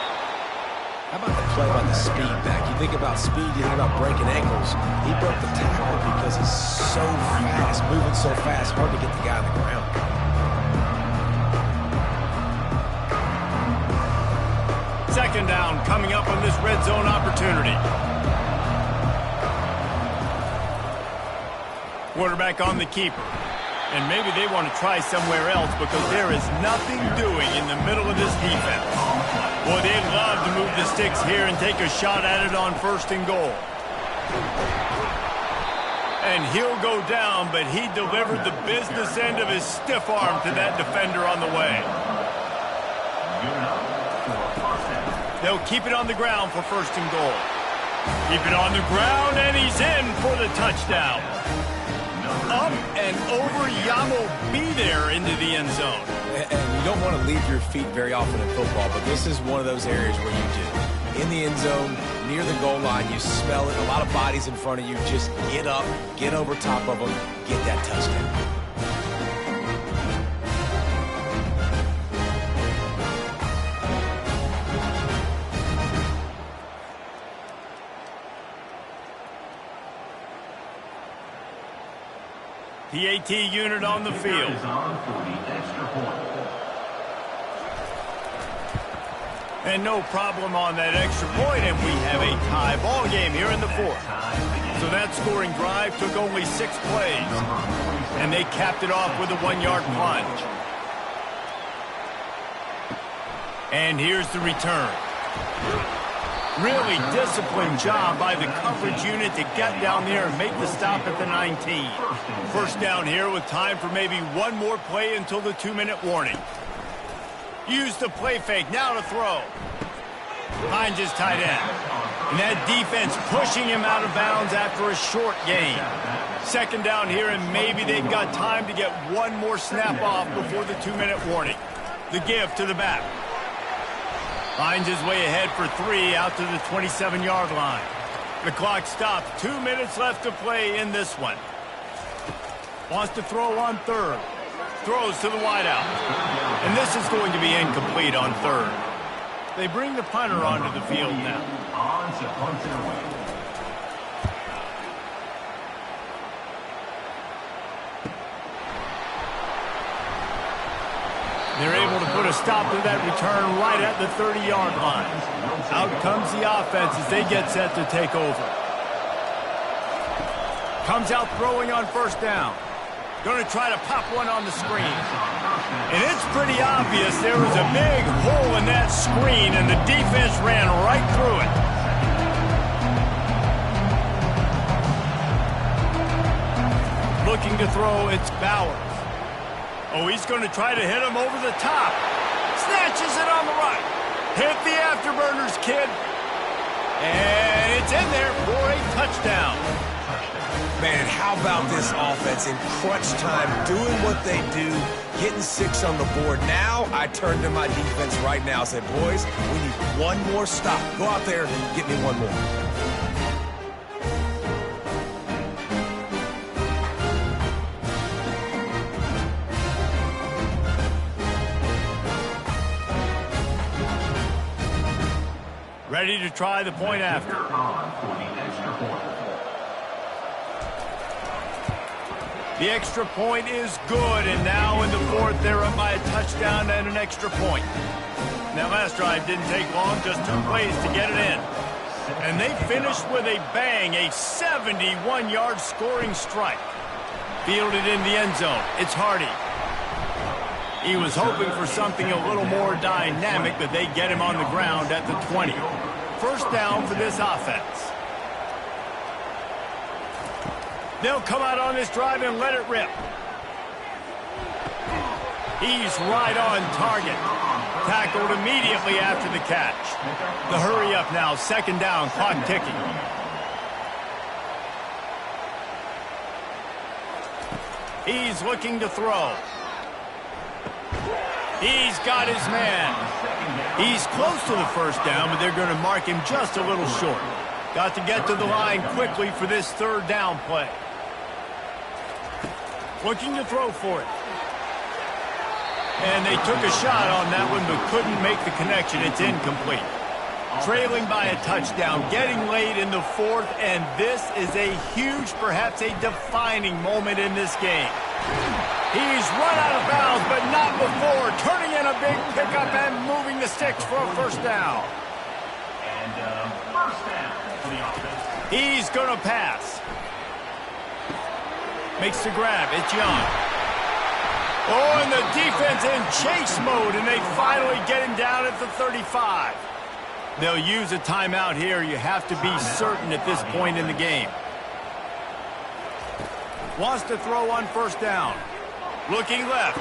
How about the play by the speed back? You think about speed, you think about breaking ankles. He broke the tackle because he's so fast, moving so fast, hard to get the guy on the ground. Second down coming up on this red zone opportunity. Quarterback on the keeper. And maybe they want to try somewhere else because there is nothing doing in the middle of this defense. Boy, they'd love to move the sticks here and take a shot at it on first and goal. And he'll go down, but he delivered the business end of his stiff arm to that defender on the way. They'll keep it on the ground for first and goal. Keep it on the ground, and he's in for the touchdown. Up and over, Yamo be there into the end zone. And you don't want to leave your feet very often in football, but this is one of those areas where you do. In the end zone, near the goal line, you smell it. A lot of bodies in front of you. Just get up, get over top of them, get that touchdown. PAT unit on the field. And no problem on that extra point, and we have a tie ball game here in the fourth. So that scoring drive took only 6 plays, and they capped it off with a 1-yard plunge. And here's the return. Really disciplined job by the coverage unit to get down there and make the stop at the 19. First down here with time for maybe one more play until the 2-minute warning. Use the play fake, now to throw. Hines is tight end. And that defense pushing him out of bounds after a short gain. Second down here, and maybe they've got time to get one more snap off before the 2-minute warning. The give to the back. Finds his way ahead for 3 out to the 27-yard line. The clock stops. 2 minutes left to play in this one. Wants to throw on third. Throws to the wideout. And this is going to be incomplete on third. They bring the punter onto the field now. On to punt it away. They're able to put a stop to that return right at the 30-yard line. Out comes the offense as they get set to take over. Comes out throwing on first down. Going to try to pop one on the screen. And it's pretty obvious there was a big hole in that screen, and the defense ran right through it. Looking to throw, it's Bowers. Oh, he's going to try to hit him over the top. Snatches it on the right. Hit the afterburners, kid. And it's in there for a touchdown. Man, and how about this offense in crunch time, doing what they do, getting 6 on the board. Now I turn to my defense right now and say, boys, we need one more stop. Go out there and get me one more. Ready to try the point after. The extra point is good, and now in the fourth, they're up by a touchdown and an extra point. That last drive didn't take long, just 2 plays to get it in. And they finished with a bang, a 71-yard scoring strike. Fielded in the end zone. It's Hardy. He was hoping for something a little more dynamic, but they get him on the ground at the 20. First down for this offense. They'll come out on this drive and let it rip. He's right on target. Tackled immediately after the catch. The hurry up now, second down, clock ticking. He's looking to throw. He's got his man. He's close to the first down, but they're going to mark him just a little short. Got to get to the line quickly for this third down play. Looking to throw for it. And they took a shot on that one, but couldn't make the connection. It's incomplete. Trailing by a touchdown, getting late in the fourth, and this is a huge, perhaps a defining moment in this game. He's run out of bounds, but not before. Turning in a big pickup and moving the sticks for a first down. And first down for the offense. He's going to pass. Makes the grab. It's Young. Oh, and the defense in chase mode, and they finally get him down at the 35. They'll use a timeout here. You have to be certain at this point in the game. Wants to throw on first down. Looking left.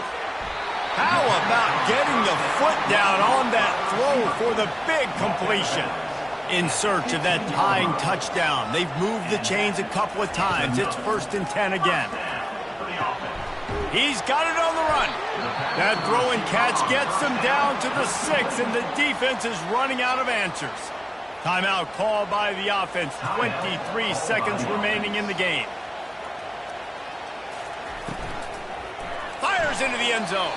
How about getting the foot down on that throw for the big completion? In search of that tying touchdown. They've moved the chains a couple of times. It's 1st and 10 again. He's got it on the run. That throw and catch gets them down to the 6, and the defense is running out of answers. Timeout called by the offense. 23 seconds remaining in the game. Fires into the end zone.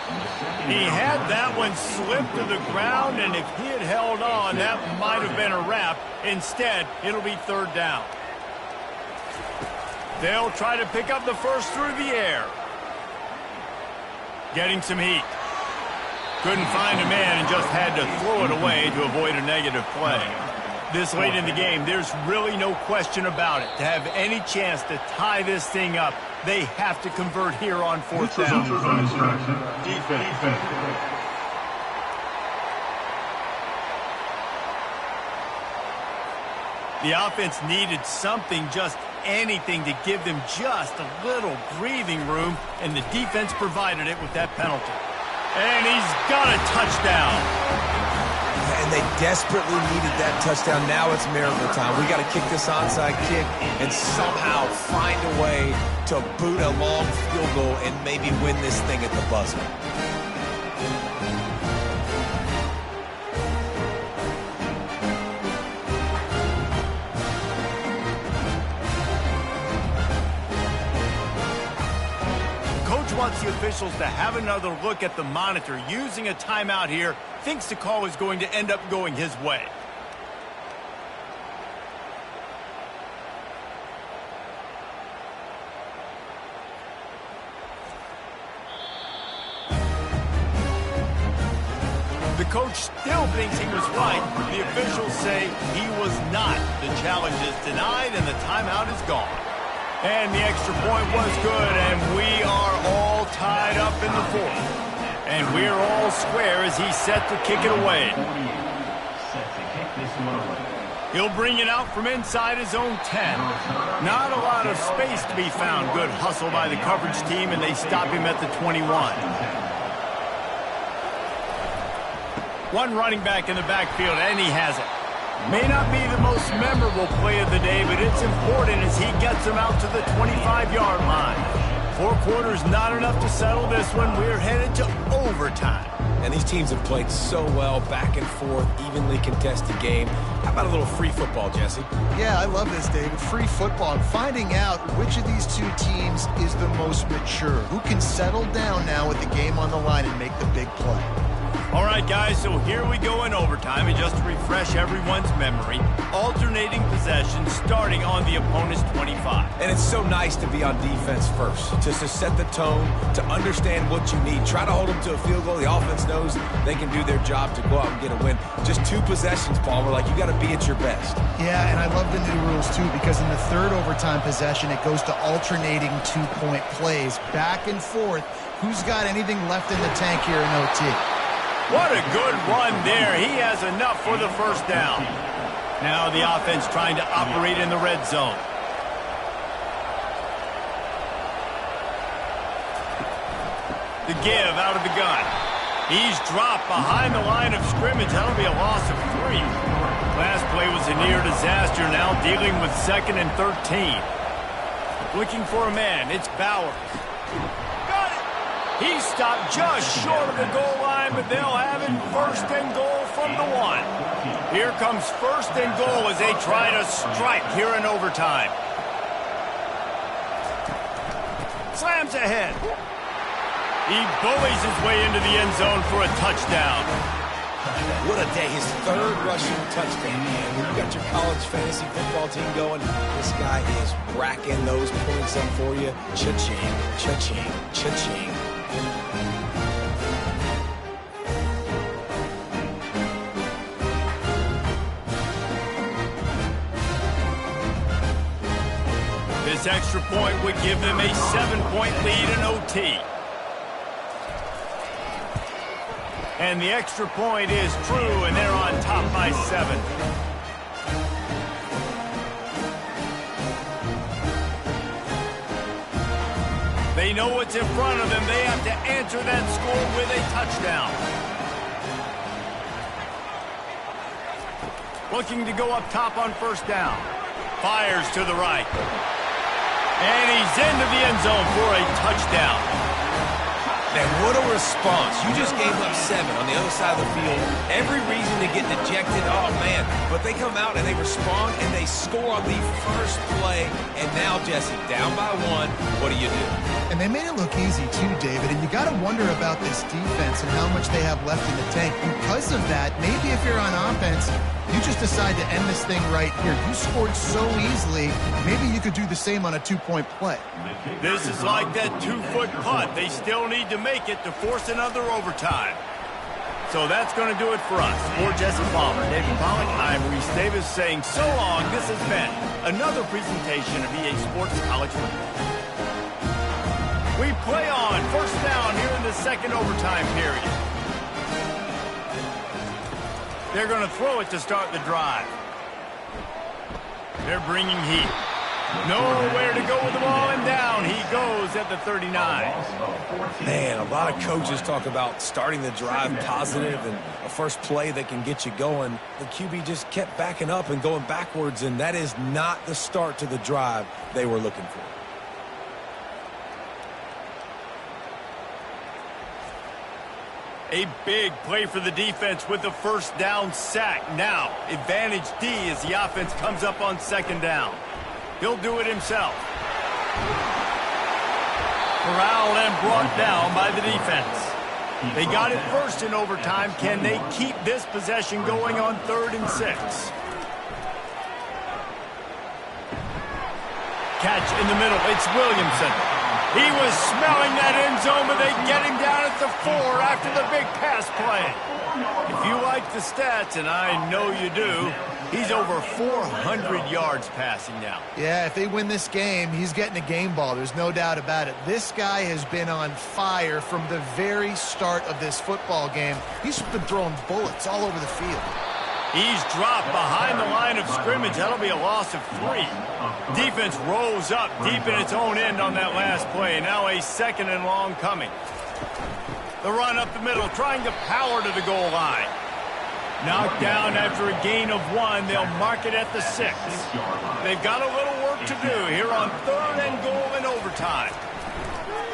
He had that one slip to the ground, and if he had held on, that might have been a wrap. Instead, it'll be third down. They'll try to pick up the first through the air. Getting some heat. Couldn't find a man and just had to throw it away to avoid a negative play. This late in the game, there's really no question about it. To have any chance to tie this thing up, they have to convert here on fourth down. Defense. The offense needed something, just anything, to give them just a little breathing room, and the defense provided it with that penalty. And he's got a touchdown. And they desperately needed that touchdown. Now it's miracle time. We got to kick this onside kick and somehow find a way to boot a long field goal and maybe win this thing at the buzzer. Wants the officials to have another look at the monitor. Using a timeout here, thinks the call is going to end up going his way. The coach still thinks he was right. The officials say he was not. The challenge is denied and the timeout is gone. And the extra point was good, and we are all tied up in the fourth. And we're all square as he's set to kick it away. He'll bring it out from inside his own 10. Not a lot of space to be found. Good hustle by the coverage team, and they stop him at the 21. One running back in the backfield, and he has it. May not be the most memorable play of the day, but it's important as he gets them out to the 25-yard line. 4 quarters not enough to settle this one. We're headed to overtime. And these teams have played so well, back and forth, evenly contested game. How about a little free football, Jesse? Yeah, I love this, David. Free football. And finding out which of these two teams is the most mature. Who can settle down now with the game on the line and make the big play. All right, guys, so here we go in overtime. And just to refresh everyone's memory, alternating possessions starting on the opponent's 25. And it's so nice to be on defense first, just to set the tone, to understand what you need. Try to hold them to a field goal. The offense knows they can do their job to go out and get a win. Just 2 possessions, Palmer, like you got to be at your best. Yeah, and I love the new rules, too, because in the 3rd overtime possession, it goes to alternating 2-point plays, back and forth. Who's got anything left in the tank here in OT? What a good run there. He has enough for the first down. Now the offense trying to operate in the red zone. The give out of the gun. He's dropped behind the line of scrimmage. That'll be a loss of 3. Last play was a near disaster. Now dealing with 2nd and 13. Looking for a man. It's Bauer. He stopped just short of the goal line, but they'll have it 1st and goal from the 1. Here comes 1st and goal as they try to strike here in overtime. Slams ahead. He bullies his way into the end zone for a touchdown. What a day. His 3rd rushing touchdown, man. When you got your college fantasy football team going, this guy is racking those points up for you. Cha-ching, cha-ching, cha-ching. This extra point would give them a 7-point lead in OT. And the extra point is true, and they're on top by 7. They know what's in front of them. They have to answer that score with a touchdown. Looking to go up top on 1st down. Fires to the right. And he's into the end zone for a touchdown. Man, what a response. You just gave up 7 on the other side of the field. Every reason to get dejected. Oh, man. But they come out and they respond and they score on the first play. And now, Jesse, down by 1. What do you do? And they made it look easy, too, David. And you got to wonder about this defense and how much they have left in the tank. Because of that, maybe if you're on offense, you just decide to end this thing right here. You scored so easily, maybe you could do the same on a 2-point play. This is like that 2-foot putt. They still need to make it to force another overtime. So that's going to do it for us. For Jesse Palmer, David Pollock, I'm Reese Davis saying so long. This has been another presentation of EA Sports College Football. We play on 1st down here in the 2nd overtime period. They're going to throw it to start the drive. They're bringing heat. Nowhere to go with the ball, and down he goes at the 39. Man, a lot of coaches talk about starting the drive positive and a first play that can get you going. The QB just kept backing up and going backwards, and that is not the start to the drive they were looking for. A big play for the defense with the 1st down sack. Now, advantage D as the offense comes up on 2nd down. He'll do it himself. Corralled and brought down by the defense. They got it first in overtime. Can they keep this possession going on 3rd and 6? Catch in the middle. It's Williamson. He was smelling that end zone, but they get him down at the 4 after the big pass play. If you like the stats, and I know you do, he's over 400 yards passing now. Yeah, if they win this game, he's getting a game ball. There's no doubt about it. This guy has been on fire from the very start of this football game. He's been throwing bullets all over the field. He's dropped behind the line of scrimmage. That'll be a loss of 3. Defense rolls up deep in its own end on that last play. Now a 2nd and long coming. The run up the middle, trying to power to the goal line. Knocked down after a gain of 1. They'll mark it at the 6. They've got a little work to do here on 3rd and goal in overtime.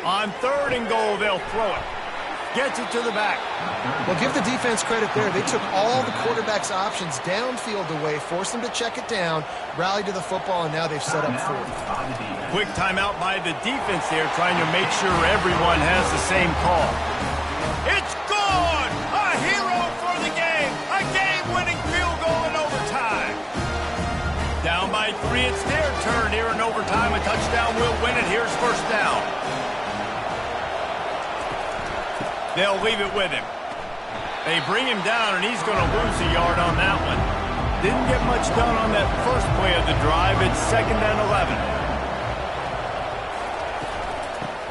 On 3rd and goal, they'll throw it. Gets it to the back. Well, give the defense credit there. They took all the quarterback's options downfield away, forced them to check it down, rallied to the football, and now they've set up 4th. Quick timeout by the defense there, trying to make sure everyone has the same call. It's good! A hero for the game! A game-winning field goal in overtime! Down by 3, it's their turn here in overtime. A touchdown will win it. Here's 1st down. They'll leave it with him. They bring him down, and he's going to lose a yard on that one. Didn't get much done on that first play of the drive. It's 2nd and 11.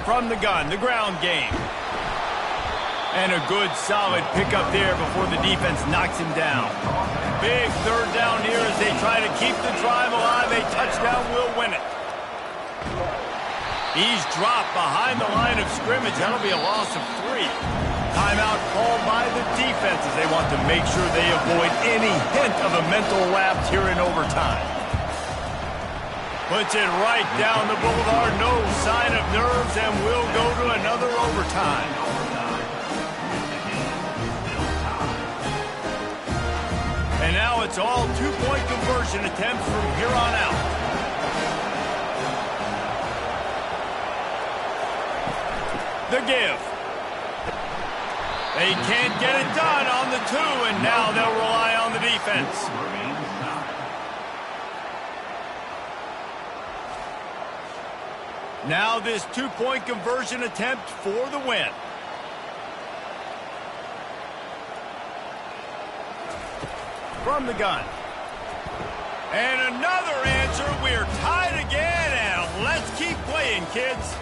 From the gun, the ground game. And a good, solid pickup there before the defense knocks him down. Big 3rd down here as they try to keep the drive alive. A touchdown will win it. He's dropped behind the line of scrimmage. That'll be a loss of 3. Timeout called by the defense as they want to make sure they avoid any hint of a mental lapse here in overtime. Puts it right down the boulevard. No sign of nerves, and we'll go to another overtime. And now it's all 2-point conversion attempts from here on out. The give. They can't get it done on the 2, and now they'll rely on the defense. Now this 2-point conversion attempt for the win. From the gun. And another answer. We're tied again, and let's keep playing, kids.